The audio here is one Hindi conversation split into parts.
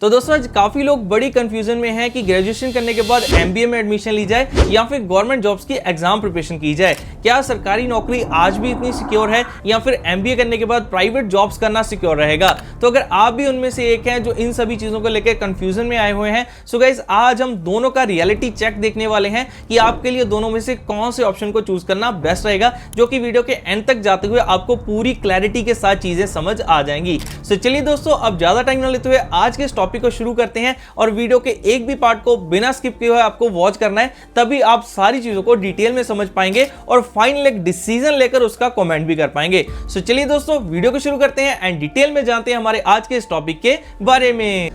तो दोस्तों आज काफी लोग बड़ी कंफ्यूजन में हैं कि ग्रेजुएशन करने के बाद एमबीए में एडमिशन ली जाए या फिर गवर्नमेंट जॉब्स की एग्जाम प्रिपरेशन की जाए। क्या सरकारी नौकरी आज भी इतनी सिक्योर है या फिर एमबीए करने के बाद प्राइवेट जॉब्स करना सिक्योर रहेगा? तो अगर आप भी उनमें से एक हैं जो इन सभी चीजों को लेकर कंफ्यूजन में आए हुए हैं, सो गाइस आज हम दोनों का रियलिटी चेक देखने वाले हैं कि आपके लिए दोनों में से कौन से ऑप्शन को चूज करना बेस्ट रहेगा, जो कि वीडियो के एंड तक जाते हुए आपको पूरी क्लैरिटी के साथ चीजें समझ आ जाएंगी। सो चलिए दोस्तों, अब ज्यादा टाइम न लेते हुए आज के टॉपिक को शुरू करते हैं और वीडियो के एक भी पार्ट को बिना स्किप किए हुए आपको वॉच करना है, तभी आप सारी चीजों को डिटेल में समझ पाएंगे और फाइनल एक डिसीजन लेकर उसका कमेंट भी कर पाएंगे। सो चलिए दोस्तों, वीडियो को शुरू करते हैं एंड डिटेल में जानते हैं हमारे आज के इस टॉपिक के बारे में।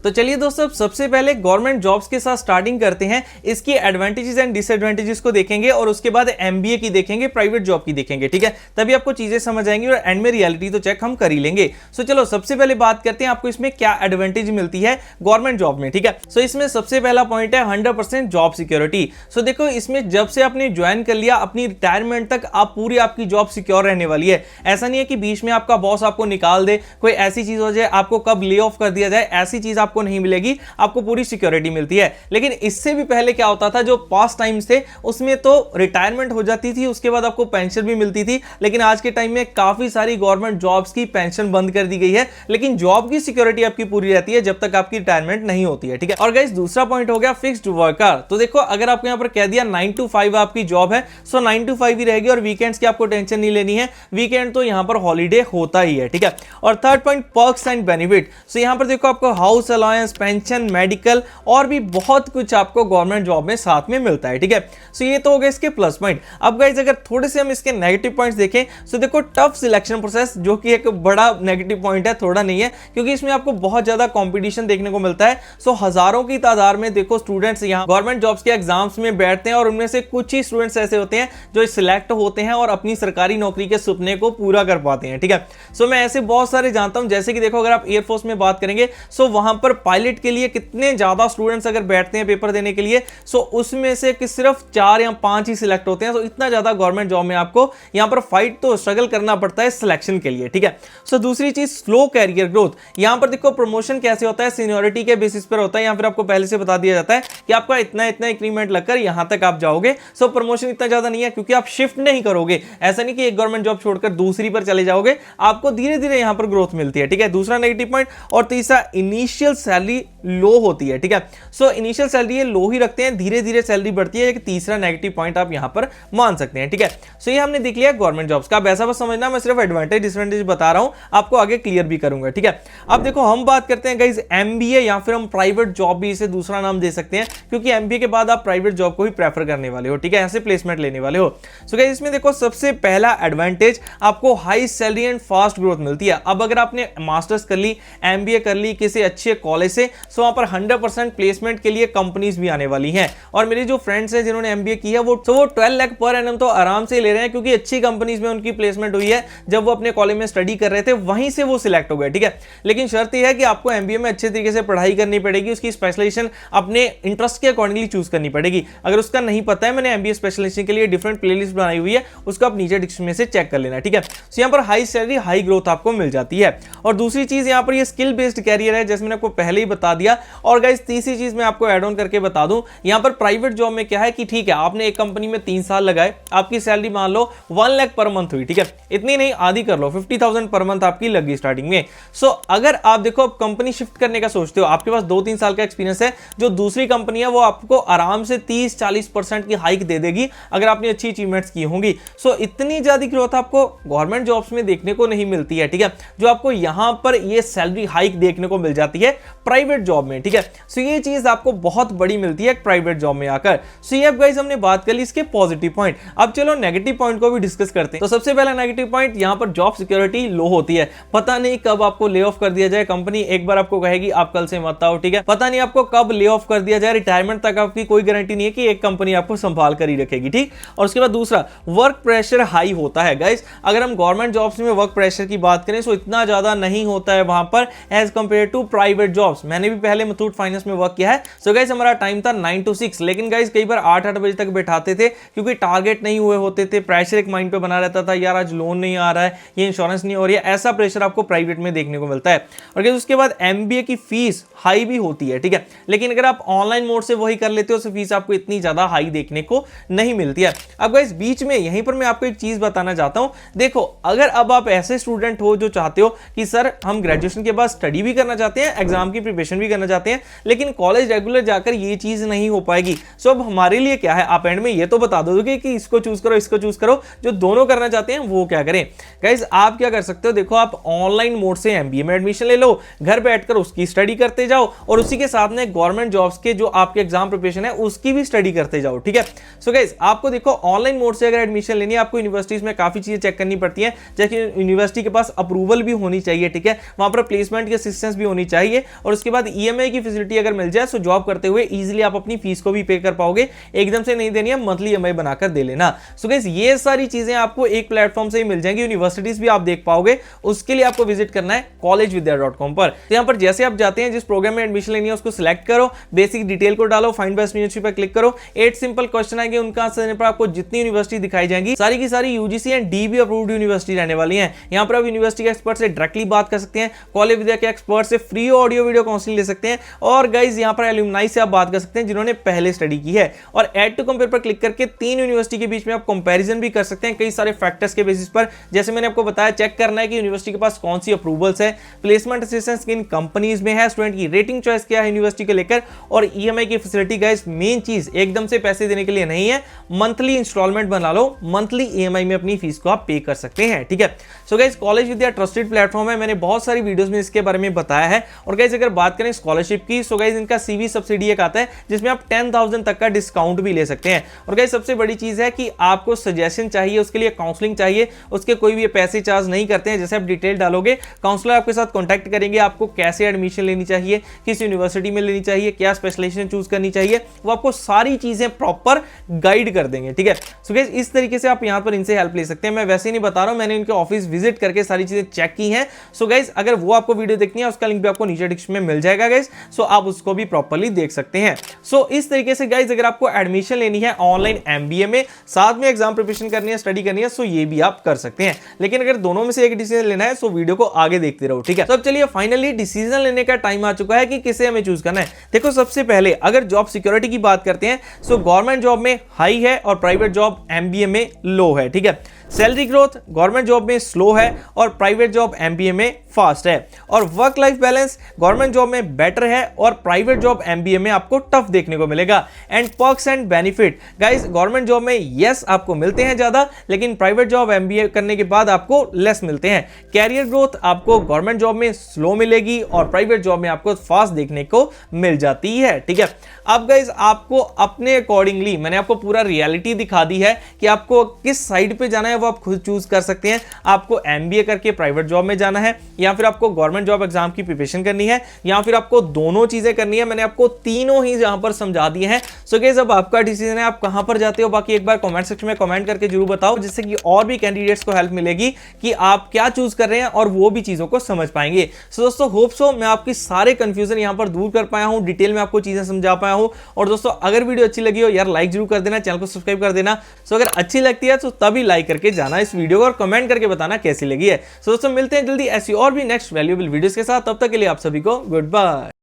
तो चलिए दोस्तों, सबसे पहले गवर्नमेंट जॉब्स के साथ स्टार्टिंग करते हैं। इसकी एडवांटेजेस एंड डिसएडवांटेजेस को देखेंगे और उसके बाद एमबीए की देखेंगे, प्राइवेट जॉब की देखेंगे, ठीक है? तभी आपको चीजें समझ आएंगी और एंड में रियलिटी तो चेक हम कर ही लेंगे। सो चलो सबसे पहले बात करते हैं आपको इसमें क्या एडवांटेज मिलती है गवर्नमेंट जॉब में, ठीक है? सो इसमें सबसे पहला पॉइंट है 100% जॉब सिक्योरिटी। सो देखो, इसमें जब से आपने ज्वाइन कर लिया अपनी रिटायरमेंट तक आप पूरी आपकी जॉब सिक्योर रहने वाली है। ऐसा नहीं है कि बीच में आपका बॉस आपको निकाल दे, कोई ऐसी चीज हो जाए, आपको कब ले ऑफ कर दिया जाए, ऐसी चीज आपको नहीं मिलेगी, आपको पूरी सिक्योरिटी मिलती है। लेकिन इससे भी पहले क्या होता था, जो पास्ट टाइम्स थे उसमें तो रिटायरमेंट हो जाती थी, उसके बाद आपको पेंशन भी मिलती थी। लेकिन आज के टाइम में काफी सारी गवर्नमेंट जॉब्स की पेंशन बंद कर दी गई है, लेकिन जॉब की सिक्योरिटी आपकी पूरी रहती है जब तक आपकी रिटायरमेंट नहीं होती है, ठीक है? और गाइस दूसरा पॉइंट हो गया फिक्स्ड वर्कर। तो देखो, अगर आपको यहां पर कह दिया 9 to 5 आपकी जॉब है, सो 9 to 5 ही रहेगी और वीकेंड्स की आपको टेंशन नहीं लेनी है। वीकेंड तो यहां पर हॉलीडे होता ही है, ठीक है? और third point perks and benefit. So यहां पर देखो आपको हाउस अलाउंस, पेंशन, मेडिकल और भी बहुत कुछ आपको गवर्नमेंट जॉब में साथ में मिलता है, ठीक है? सो ये तो हो गया इसके प्लस पॉइंट। अब गाइस अगर थोड़े से हम इसके नेगेटिव पॉइंट्स देखें, सो देखो टफ सिलेक्शन प्रोसेस, जो कि एक बड़ा नेगेटिव पॉइंट है, थोड़ा नहीं है, क्योंकि इसमें आपको बहुत ज्यादा कंपटीशन देखने को मिलता है। सो हजारों की तादाद में देखो स्टूडेंट्स यहाँ गवर्नमेंट जॉब्स के एग्जाम्स में बैठते हैं और उनमें से कुछ ही स्टूडेंट्स ऐसे होते हैं जो सिलेक्ट होते हैं और अपनी सरकारी नौकरी के सपने को पूरा कर पाते हैं, ठीक है? सो मैं ऐसे बहुत सारे जानता हूं, जैसे कि देखो अगर आप एयरफोर्स में बात करेंगे, सो वहां पर पायलट के लिए कितने ज्यादा स्टूडेंट्स अगर बैठते हैं पेपर देने के लिए, सो उसमें से कि सिर्फ 4 या 5 ही सिलेक्ट होते हैं। तो इतना ज्यादा गवर्नमेंट जॉब में आपको यहां पर फाइट तो स्ट्रगल करना पड़ता है सिलेक्शन के लिए, ठीक है? सो दूसरी चीज स्लो कैरियर ग्रोथ। यहां पर देखो प्रमोशन कैसे होता है, सीनियरिटी के बेसिस पर होता है, या फिर आपको पहले से बता दिया जाता है कि आपका इतना इतना इंक्रीमेंट लगकर यहां तक आप जाओगे। सो प्रमोशन इतना ज्यादा नहीं है क्योंकि आप शिफ्ट नहीं करोगे। ऐसा नहीं कि एक गवर्नमेंट जॉब छोड़कर दूसरी पर चले जाओगे, आपको धीरे धीरे यहां पर ग्रोथ मिलती है, ठीक है? दूसरा नेगेटिव पॉइंट। और तीसरा इनिशियल सैलरी लो होती है, ठीक है? सो इनिशियल सैलरी ये लो ही रखते हैं, धीरे धीरे सैलरी बढ़ती है। एक तीसरा नेगेटिव पॉइंट आप यहां पर मान सकते हैं, ठीक है? सो ये हमने देख लिया गवर्नमेंट जॉब्स का। ऐसा बस समझना, मैं सिर्फ एडवांटेज डिसएडवांटेज बता रहा हूं, आपको आगे क्लियर भी करूंगा, ठीक है? अब देखो हम बात करते हैं गाइस एमबीए, या फिर हम प्राइवेट जॉब भी इसे दूसरा नाम दे सकते हैं, क्योंकि एमबीए के बाद आप प्राइवेट जॉब को ही प्रेफर करने वाले हो, ठीक है? ऐसे प्लेसमेंट लेने वाले हो। सो गाइस इसमें देखो सबसे पहला एडवांटेज, आपको high salary and fast growth मिलती है। अब अगर आपने मास्टर्स कर ली, एमबीए कर ली किसी अच्छे कॉलेज से, सो वहां पर 100% प्लेसमेंट के लिए कंपनीज भी आने वाली हैं। और मेरे जो फ्रेंड्स हैं जिन्होंने एमबीए किया वो 12 लाख पर एनम तो आराम से ले रहे हैं, क्योंकि अच्छी कंपनीज में उनकी प्लेसमेंट हुई है। जब वो अपने कॉलेज में स्टडी कर रहे थे वहीं से वो सिलेक्ट हो गए, ठीक है? लेकिन शर्त यह है कि आपको एमबीए में अच्छे तरीके से पढ़ाई करनी पड़ेगी, उसकी स्पेशलाइजेशन अपने इंटरेस्ट के अकॉर्डिंगली चूज करनी पड़ेगी। अगर उसका नहीं पता है, मैंने एमबीए स्पेशलाइजेशन के लिए डिफरेंट प्लेलिस्ट बनाई हुई है, उसको आप नीचे डिस्क्रिप्शन में से चेक कर लेना, ठीक है? सो यहाँ पर हाई सैलरी हाई ग्रोथ आपको मिल जाती है। और दूसरी चीज यहाँ पर ये स्किल बेस्ड कैरियर है, जैसे मैंने आपको पहले ही बता दिया। और गाइस तीसरी चीज मैं आपको एड ऑन करके बता दूं, यहां पर प्राइवेट जॉब में क्या है कि ठीक है आपने एक कंपनी में 3 साल लगाए, आपकी सैलरी मान लो 1 लाख पर मंथ हुई, ठीक है? इतनी नहीं, आधी कर लो, 50,000 पर मंथ आपकी लगी स्टार्टिंग में। सो अगर आप देखो अब कंपनी शिफ्ट करने का सोचते हो, आपके पास 2-3 साल का एक्सपीरियंस है, जो दूसरी कंपनी है वो आपको आराम से 30-40% की हाइक दे देगी अगर आपने अच्छी अचीवमेंट्स की होंगी। सो इतनी ज्यादा ग्रोथ आपको गवर्नमेंट जॉब्स में देखने को नहीं मिलती है, ठीक है? जो आपको यहां पर ये सैलरी हाइक देखने को मिल जाती है प्राइवेट जॉब में, ठीक है? सो ये चीज आपको बहुत बड़ी मिलती है प्राइवेट जॉब में आकर। सो ये गाइस हमने बात कर ली इसके पॉजिटिव पॉइंट। अब चलो नेगेटिव पॉइंट को भी डिस्कस करते हैं। तो सबसे पहला नेगेटिव पॉइंट, यहां पर जॉब सिक्योरिटी लो होती है। पता नहीं कब आपको ले ऑफ कर दिया जाए, कंपनी एक बार आपको कहेगी आप कल से मत आओ, ठीक है? पता नहीं आपको कब ले ऑफ कर दिया जाए, रिटायरमेंट तक आपकी कोई गारंटी नहीं है कि एक कंपनी आपको संभाल कर ही रखेगी, ठीक? और उसके बाद दूसरा वर्क प्रेशर हाई होता है गाइस। अगर हम गवर्नमेंट जॉब्स में वर्क प्रेशर की बात करें, सो इतना ज्यादा नहीं होता है वहां पर as compare to private jobs, मैंने भी पहले मुथूट फाइनेंस में वर्क किया है। सो गाइस हमारा टाइम था 9 to 6, लेकिन गाइस कई बार 8-8 बजे तक बैठाते थे क्योंकि टारगेट नहीं हुए होते थे, प्रेशर एक माइंड पे बना रहता था, यार आज लोन नहीं आ रहा है, ये इंश्योरेंस नहीं हो रही है, ऐसा प्रेशर आपको प्राइवेट में देखने को मिलता है। और गाइस उसके बाद एमबीए की फीस हाई भी होती है, ठीक है, लेकिन अगर आप ऑनलाइन मोड से वही कर लेते हो तो फीस आपको इतनी ज्यादा हाई देखने को नहीं मिलती है। अब गाइस बीच में यहीं पर मैं आपको एक चीज बताना चाहता हूं, देखो अगर अब आप ऐसे स्टूडेंट हो जो चाहते हो कि सर हम ग्रेजुएशन के बाद स्टडी भी करना चाहते हैं, एग्जाम की प्रिपरेशन भी करना चाहते हैं, लेकिन कॉलेज रेगुलर जाकर ये चीज नहीं हो पाएगी, सो अब हमारे लिए क्या है, आप एंड में ये तो बता दोगे कि इसको चूज करो इसको चूज करो, जो दोनों करना चाहते हैं वो क्या करें। गाइस आप क्या कर सकते हो, देखो आप ऑनलाइन मोड से एमबीए में एडमिशन ले लो, घर बैठकर उसकी स्टडी करते जाओ और उसी के साथ में गवर्नमेंट जॉब्स के जो आपके एग्जाम प्रिपरेशन है उसकी भी स्टडी करते जाओ, ठीक है। सो गाइस आपको देखो ऑनलाइन मोड से अगर एडमिशन लेनी है, आपको यूनिवर्सिटीज में काफी चीजें चेक करनी पड़ती है, जैसे यूनिवर्सिटी के पास अप्रूवल भी होनी चाहिए, ठीक है, वहां पर प्लेसमेंट की असिस्टेंस भी होनी चाहिए, और उसके बाद ईएमआई की फैसिलिटी अगर मिल जाए तो जॉब करते हुए इजीली आप अपनी फीस को भी पे कर पाओगे, एकदम से नहीं देनी है, मंथली ईएमआई बनाकर दे लेना। सो गाइस ये सारी चीजें आपको एक प्लेटफॉर्म से ही मिल जाएंगी, यूनिवर्सिटीज भी आप देख पाओगे, उसके लिए आपको विजिट करना है collegevidya.com पर। तो यहां पर जैसे आप जाते हैं, जिस प्रोग्राम में एडमिशन लेनी है उसको सिलेक्ट करो, बेसिक डिटेल को डालो, फाइंड बेस्ट यूनिवर्सिटी पर क्लिक करो, 8 सिंपल क्वेश्चन आएंगे, उनका आंसर देने पर आपको जितनी यूनिवर्सिटी दिखाई जाएंगी सारी की सारी UGC and dB approved university रहने वाली हैं। यहां पर आप यूनिवर्सिटी के एक्सपर्ट से डायरेक्टली बात कर सकते हैं, कॉलेज विद्या के एक्सपर्ट से फ्री ऑडियो वीडियो काउंसलिंग ले सकते हैं, और गाइस यहां पर एलुमनाई से आप बात कर सकते हैं जिन्होंने पहले स्टडी की है, और ऐड टू कंपेयर पर क्लिक करके 3 यूनिवर्सिटी के बीच में आप कंपैरिजन भी कर सकते हैं कई सारे फैक्टर्स के बेसिस पर। जैसे मैंने आपको बताया, चेक करना है कि यूनिवर्सिटी के पास कौन सी अप्रूवल्स है, प्लेसमेंट असिस्टेंस किन कंपनीज में है, स्टूडेंट की रेटिंग चॉइस क्या है यूनिवर्सिटी को लेकर, और ईएमआई की फैसिलिटी। गाइस मेन चीज एकदम से पैसे देने के लिए नहीं है, मंथली इंस्टॉलमेंट बना लो, मंथली ईएमआई में अपनी फीस को आप पे कर सकते हैं, ठीक है। सो गाइस कॉलेज विद्या ट्रस्टेड प्लेटफॉर्म है, मैंने बहुत सारी वीडियोस में इसके बारे में बताया है। और गाइस अगर बात करें स्कॉलरशिप की, सो गाइस इनका सीवी सब्सिडी एक आता है जिसमें आप 10,000 तक का डिस्काउंट भी ले सकते हैं। और गाइस सबसे बड़ी चीज है कि आपको सजेशन चाहिए, उसके लिए काउंसलिंग चाहिए, उसके कोई भी पैसे चार्ज नहीं करते हैं। जैसे आप डिटेल डालोगे, काउंसलर आपके साथ कॉन्टैक्ट करेंगे, आपको कैसे एडमिशन लेनी चाहिए, किस यूनिवर्सिटी में लेनी चाहिए, क्या स्पेशलाइजेशन चूज करनी चाहिए, वो आपको सारी चीजें प्रॉपर गाइड कर देंगे, ठीक है। सो गाइस इस तरीके से आप यहां पर इनसे हेल्प ले सकते हैं। मैं वैसे ही नहीं बता रहा हूं, मैंने इनके ऑफिस विजिट करके सारी चीजें चेक की हैं। सो गाइस अगर वो आपको वीडियो देखनी है, उसका लिंक भी आपको नीचे डिस्क्रिप्शन में मिल जाएगा गाइस, सो आप उसको भी प्रॉपर्ली देख सकते हैं। सो इस तरीके से गाइस अगर आपको एडमिशन लेनी है ऑनलाइन एमबीए में, साथ में एग्जाम प्रिपरेशन करनी है, स्टडी करनी है, सो ये भी आप कर सकते हैं। लेकिन अगर दोनों में से एक डिसीजन लेना है, सो वीडियो को आगे देखते रहो, ठीक है। तो अब चलिए फाइनली डिसीजन लेने का टाइम आ चुका है कि किसे हमें चूज करना है। देखो सबसे पहले अगर जॉब सिक्योरिटी की बात करते हैं, सो गवर्नमेंट जॉब में हाई है और प्राइवेट जॉब एमबीए में लो है, ठीक है। सैलरी ग्रोथ गवर्नमेंट जॉब में स्लो है और प्राइवेट जॉब एमबीए में फास्ट है, और work life balance government job में बेटर है और प्राइवेट जॉब एमबीए में आपको टफ देखने को मिलेगा। And perks and benefit guys government job में यस आपको मिलते हैं ज्यादा, लेकिन प्राइवेट जॉब एमबीए करने के बाद आपको लेस मिलते हैं। कैरियर ग्रोथ आपको गवर्नमेंट जॉब में स्लो मिलेगी और प्राइवेट जॉब में आपको फास्ट देखने को मिल जाती है, ठीक है। अब गाइस आपको अपने अकॉर्डिंगली मैंने आपको पूरा रियलिटी दिखा दी है कि आपको किस साइड पे जाना है, वो आप खुद चूज कर सकते हैं। आपको एमबीए करके प्राइवेट जॉब में जाना है, या फिर आपको गवर्नमेंट जॉब एग्जाम की प्रिपरेशन करनी है, या फिर आपको दोनों चीजें करनी है। मैंने आपको तीनों ही यहां पर समझा दिए हैं। सो गाइस अब आपका डिसीजन है, आप कहां पर जाते हो। बाकी एक बार कमेंट सेक्शन में कमेंट करके जरूर बताओ, जिससे कि और भी कैंडिडेट्स को हेल्प मिलेगी कि आप क्या चूज कर रहे हैं और वो भी चीजों को समझ पाएंगे। सो दोस्तों होप सो मैं आपकी सारे कंफ्यूजन यहां पर दूर कर पाया हूं, डिटेल में आपको चीजें समझा पाया हूं। और दोस्तों अगर वीडियो अच्छी लगी हो यार लाइक जरूर कर देना, चैनल को सब्सक्राइब कर देना। सो अगर अच्छी लगती है तो तभी लाइक करके जाना इस वीडियो को और कमेंट करके बताना कैसी लगी है। सो दोस्तों मिलते हैं जल्दी ऐसी और भी नेक्स्ट वैल्यूएबल वीडियोस के साथ, तब तक के लिए आप सभी को गुड बाय।